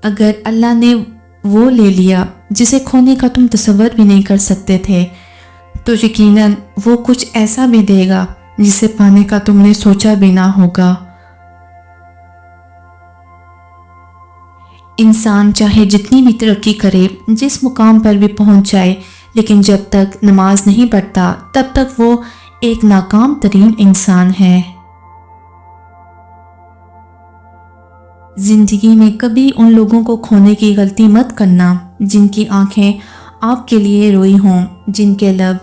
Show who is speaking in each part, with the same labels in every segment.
Speaker 1: اگر اللہ نے وہ لے لیا جسے کھونے کا تم تصور بھی نہیں کر سکتے تھے، تو یقیناً وہ کچھ ایسا بھی دے گا جسے پانے کا تم نے سوچا بھی نہ ہوگا۔ انسان چاہے جتنی بھی ترقی کرے، جس مقام پر بھی پہنچ جائے، لیکن جب تک نماز نہیں پڑھتا تب تک وہ ایک ناکام ترین انسان ہے۔ زندگی میں کبھی ان لوگوں کو کھونے کی غلطی مت کرنا جن کی آنکھیں آپ کے لیے روئی ہوں، جن کے لب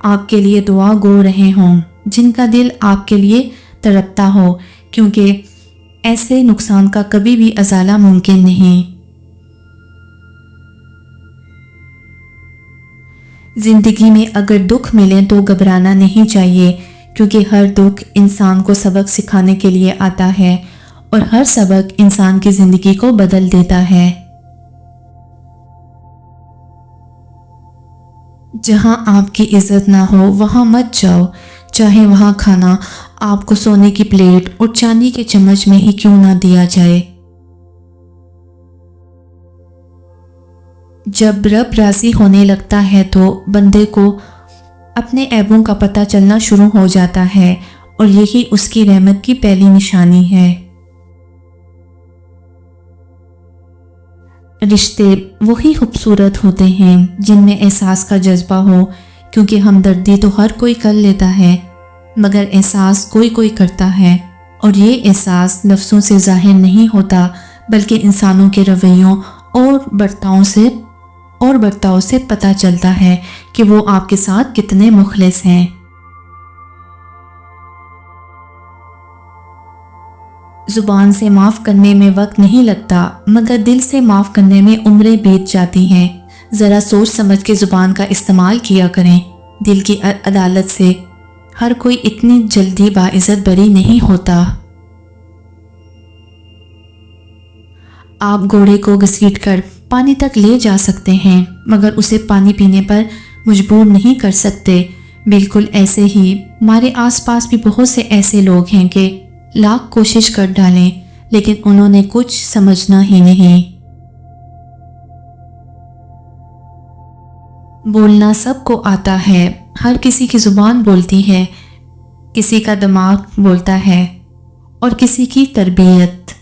Speaker 1: آپ کے لیے دعا گو رہے ہوں، جن کا دل آپ کے لیے تڑپتا ہو، کیونکہ ایسے نقصان کا کبھی بھی ازالہ ممکن نہیں۔ زندگی میں اگر دکھ ملے تو گھبرانا نہیں چاہیے، کیونکہ ہر دکھ انسان کو سبق سکھانے کے لیے آتا ہے، اور ہر سبق انسان کی زندگی کو بدل دیتا ہے۔ جہاں آپ کی عزت نہ ہو وہاں مت جاؤ، چاہے وہاں کھانا آپ کو سونے کی پلیٹ اور چاندی کے چمچ میں ہی کیوں نہ دیا جائے۔ جب رب راضی ہونے لگتا ہے تو بندے کو اپنے عیبوں کا پتہ چلنا شروع ہو جاتا ہے، اور یہی اس کی رحمت کی پہلی نشانی ہے۔ رشتے وہی خوبصورت ہوتے ہیں جن میں احساس کا جذبہ ہو، کیونکہ ہمدردی تو ہر کوئی کر لیتا ہے، مگر احساس کوئی کوئی کرتا ہے، اور یہ احساس لفظوں سے ظاہر نہیں ہوتا بلکہ انسانوں کے رویوں اور برتاؤ سے پتہ چلتا ہے کہ وہ آپ کے ساتھ کتنے مخلص ہیں۔ زبان سے معاف کرنے میں وقت نہیں لگتا، مگر دل سے معاف کرنے میں عمریں بیت جاتی ہیں۔ ذرا سوچ سمجھ کے زبان کا استعمال کیا کریں۔ دل کی عدالت سے ہر کوئی اتنی جلدی باعزت بری نہیں ہوتا۔ آپ گھوڑے کو گھسیٹ کر پانی تک لے جا سکتے ہیں، مگر اسے پانی پینے پر مجبور نہیں کر سکتے۔ بالکل ایسے ہی ہمارے آس پاس بھی بہت سے ایسے لوگ ہیں کہ لاکھ کوشش کر ڈالیں لیکن انہوں نے کچھ سمجھنا ہی نہیں۔ بولنا سب کو آتا ہے، ہر کسی کی زبان بولتی ہے، کسی کا دماغ بولتا ہے اور کسی کی تربیت۔